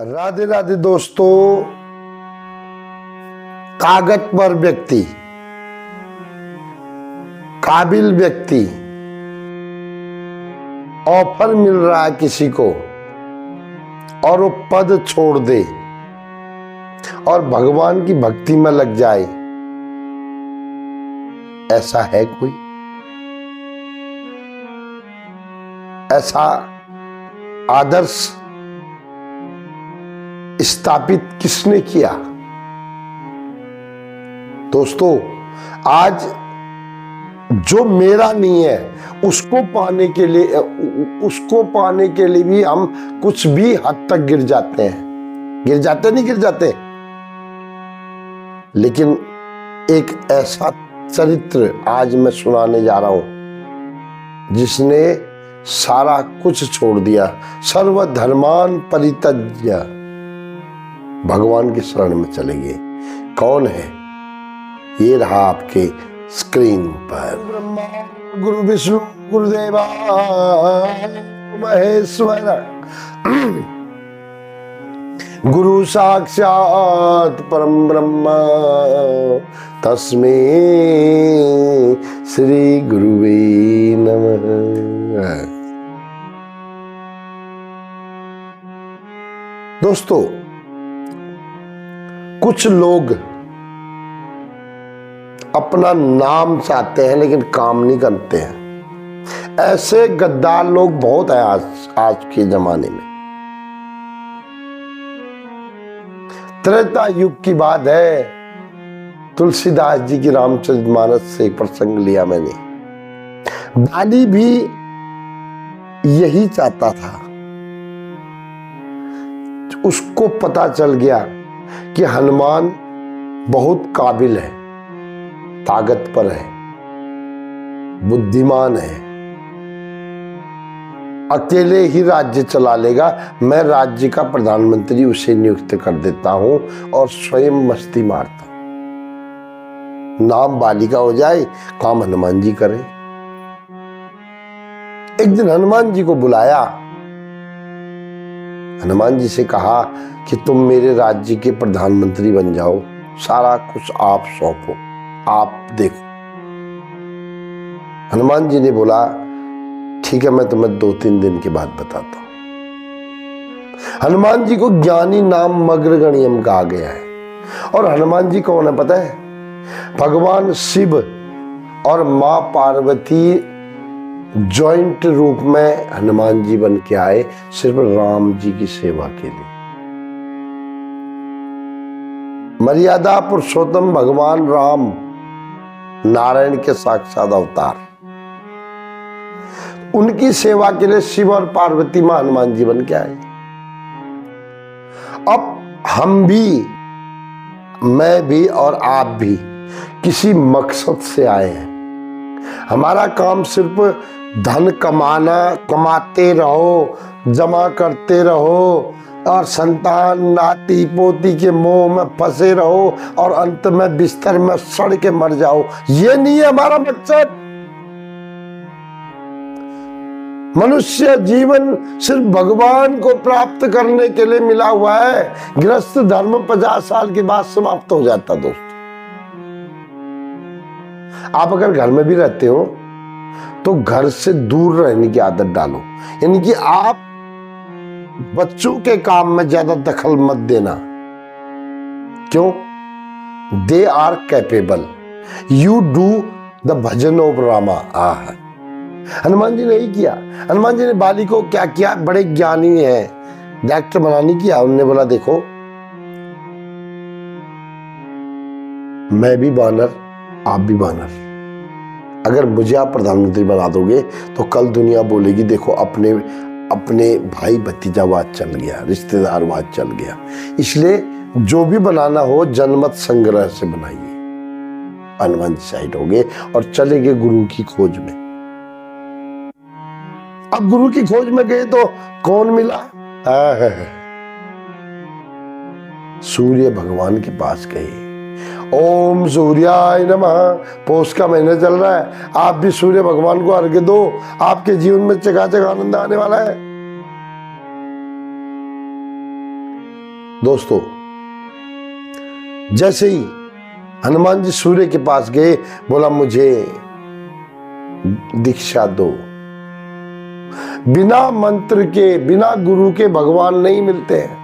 राधे राधे दोस्तों। कागज पर व्यक्ति, काबिल व्यक्ति, ऑफर मिल रहा है किसी को और वो पद छोड़ दे और भगवान की भक्ति में लग जाए, ऐसा है कोई? ऐसा आदर्श स्थापित किसने किया? दोस्तों, आज जो मेरा नहीं है उसको पाने के लिए भी हम कुछ भी हद तक गिर जाते हैं। गिर जाते। लेकिन एक ऐसा चरित्र आज मैं सुनाने जा रहा हूं जिसने सारा कुछ छोड़ दिया, सर्वधर्मान परित्यज्य भगवान की शरण में चले गए। कौन है? ये रहा आपके स्क्रीन पर। ब्रह्मा गुरु विष्णु गुरुदेवा महेश्वर, गुरु साक्षात परम ब्रह्म तस्मै श्री गुरुवे नमः। दोस्तों, कुछ लोग अपना नाम चाहते हैं लेकिन काम नहीं करते हैं। ऐसे गद्दार लोग बहुत हैं आज के जमाने में। त्रेता युग की बात है, तुलसीदास जी की रामचरितमानस से एक प्रसंग लिया मैंने। बाली भी यही चाहता था। उसको पता चल गया कि हनुमान बहुत काबिल है, ताकतवर है, बुद्धिमान है, अकेले ही राज्य चला लेगा। मैं राज्य का प्रधानमंत्री उसे नियुक्त कर देता हूं और स्वयं मस्ती मारता हूं। नाम बाली का हो जाए, काम हनुमान जी करें। एक दिन हनुमान जी को बुलाया। हनुमान जी से कहा कि तुम मेरे राज्य के प्रधानमंत्री बन जाओ, सारा कुछ आप सौंपो, आप देखो। हनुमान जी ने बोला, ठीक है, मैं तुम्हें 2-3 दिन के बाद बताता हूं। हनुमान जी को ज्ञानी नाम अग्रगण्यम कहा गया है। और हनुमान जी कौन है पता है? भगवान शिव और मां पार्वती जॉइंट रूप में हनुमान जी बन के आए, सिर्फ राम जी की सेवा के लिए। मर्यादा पुरुषोत्तम भगवान राम नारायण के साक्षात अवतार, उनकी सेवा के लिए शिव और पार्वती मां हनुमान जी बन के आए। अब हम भी, मैं भी और आप भी किसी मकसद से आए हैं। हमारा काम सिर्फ धन कमाना, कमाते रहो, जमा करते रहो और संतान नाती पोती के मोह में फंसे रहो और अंत में बिस्तर में सड़ के मर जाओ, ये नहीं है हमारा मकसद। मनुष्य जीवन सिर्फ भगवान को प्राप्त करने के लिए मिला हुआ है। गृहस्थ धर्म 50 साल के बाद समाप्त हो जाता। दोस्त, आप अगर घर में भी रहते हो तो घर से दूर रहने की आदत डालो। यानी कि आप बच्चों के काम में ज्यादा दखल मत देना। क्यों? They are capable, you do the bhajan of Rama. Hanuman ji ने यही किया। हनुमान जी ने बाली को क्या किया? बड़े ज्ञानी है, डॉक्टर बनाने किया। उन्होंने बोला, देखो मैं भी बानर, आप भी बानर। अगर मुझे आप प्रधानमंत्री बना दोगे तो कल दुनिया बोलेगी, देखो अपने भाई भतीजावाद चल गया, रिश्तेदारवाद चल गया। इसलिए जो भी बनाना हो जनमत संग्रह से बनाइए। हनुमान जी साइड हो गए और चले गए गुरु की खोज में। अब गुरु की खोज में गए तो कौन मिला? सूर्य भगवान के पास गए। ओम सूर्याय नमः। पौष का महीना चल रहा है, आप भी सूर्य भगवान को अर्घ्य दो, आपके जीवन में चकाचक आनंद आने वाला है। दोस्तों, जैसे ही हनुमान जी सूर्य के पास गए, बोला मुझे दीक्षा दो। बिना मंत्र के, बिना गुरु के भगवान नहीं मिलते हैं।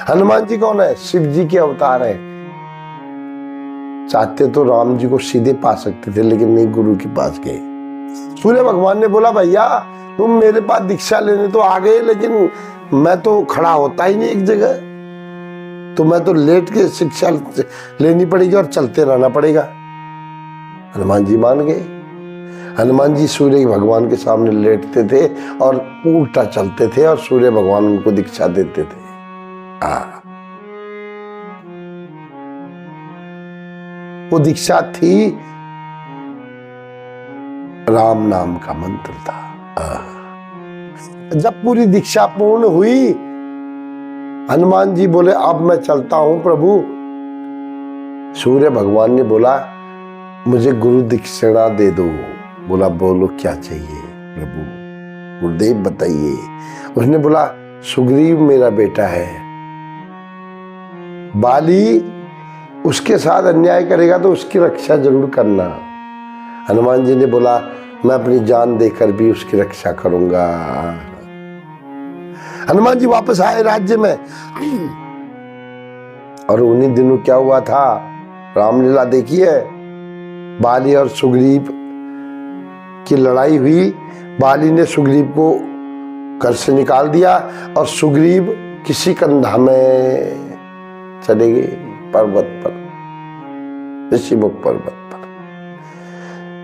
हनुमान जी कौन है? शिव जी के अवतार है। चाहते तो राम जी को सीधे पा सकते थे, लेकिन नहीं, गुरु के पास गए। सूर्य भगवान ने बोला, भैया तुम मेरे पास दीक्षा लेने तो आ गए, लेकिन मैं तो खड़ा होता ही नहीं एक जगह, तो मैं तो लेट के शिक्षा लेनी पड़ेगी और चलते रहना पड़ेगा। हनुमान जी मान गए। हनुमान जी सूर्य भगवान के सामने लेटते थे और उल्टा चलते थे, और सूर्य भगवान उनको दीक्षा देते थे। वो दीक्षा थी, राम नाम का मंत्र था। जब पूरी दीक्षा पूर्ण हुई, हनुमान जी बोले, अब मैं चलता हूं प्रभु। सूर्य भगवान ने बोला, मुझे गुरु दीक्षिणा दे दो। बोला, बोलो क्या चाहिए प्रभु, गुरुदेव बताइए। उसने बोला, सुग्रीव मेरा बेटा है, बाली उसके साथ अन्याय करेगा तो उसकी रक्षा जरूर करना। हनुमान जी ने बोला, मैं अपनी जान देकर भी उसकी रक्षा करूंगा। हनुमान जी वापस आए राज्य में, और उन्हीं दिनों क्या हुआ था, रामलीला देखी है। बाली और सुग्रीव की लड़ाई हुई। बाली ने सुग्रीव को घर से निकाल दिया, और सुग्रीव किसी कंधा में चले गए, पर्वत पर, ऋषिमुख पर्वत पर।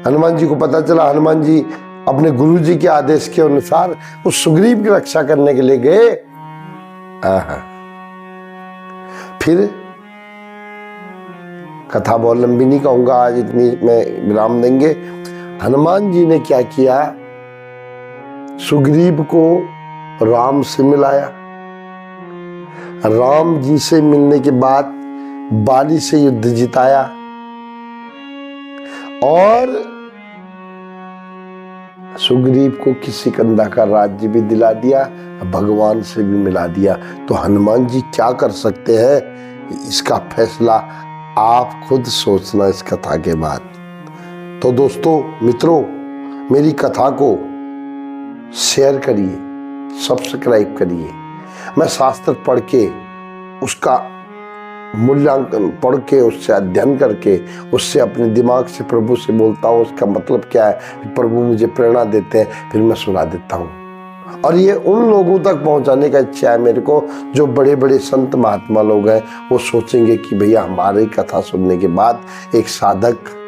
हनुमान जी को पता चला। हनुमान जी अपने गुरु जी के आदेश के अनुसार उस सुग्रीव की रक्षा करने के लिए गए। फिर कथा बहुत लंबी नहीं कहूंगा आज, इतनी में विराम देंगे। हनुमान जी ने क्या किया, सुग्रीव को राम से मिलाया। राम जी से मिलने के बाद बाली से युद्ध जिताया, और सुग्रीव को किसी कंधा का राज्य भी दिला दिया, भगवान से भी मिला दिया। तो हनुमान जी क्या कर सकते हैं, इसका फैसला आप खुद सोचना इस कथा के बाद। तो दोस्तों, मित्रों, मेरी कथा को शेयर करिए, सब्सक्राइब करिए। मैं शास्त्र पढ़ के, उसका मूल्यांकन पढ़ के, उससे अध्ययन करके, उससे अपने दिमाग से प्रभु से बोलता हूँ उसका मतलब क्या है। प्रभु मुझे प्रेरणा देते हैं, फिर मैं सुना देता हूँ। और ये उन लोगों तक पहुँचाने का इच्छा है मेरे को, जो बड़े बड़े संत महात्मा लोग हैं। वो सोचेंगे कि भैया हमारी कथा सुनने के बाद एक साधक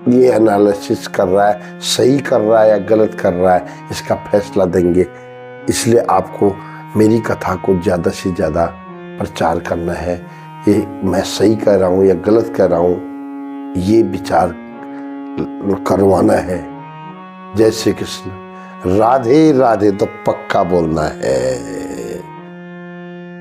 ये एनालिसिस कर रहा है, सही कर रहा है या गलत कर रहा है, इसका फैसला देंगे। इसलिए आपको मेरी कथा को ज़्यादा से ज़्यादा प्रचार करना है। ये मैं सही कह रहा हूँ या गलत कह रहा हूँ, ये विचार करवाना है। जय श्री कृष्ण। राधे राधे तो पक्का बोलना है।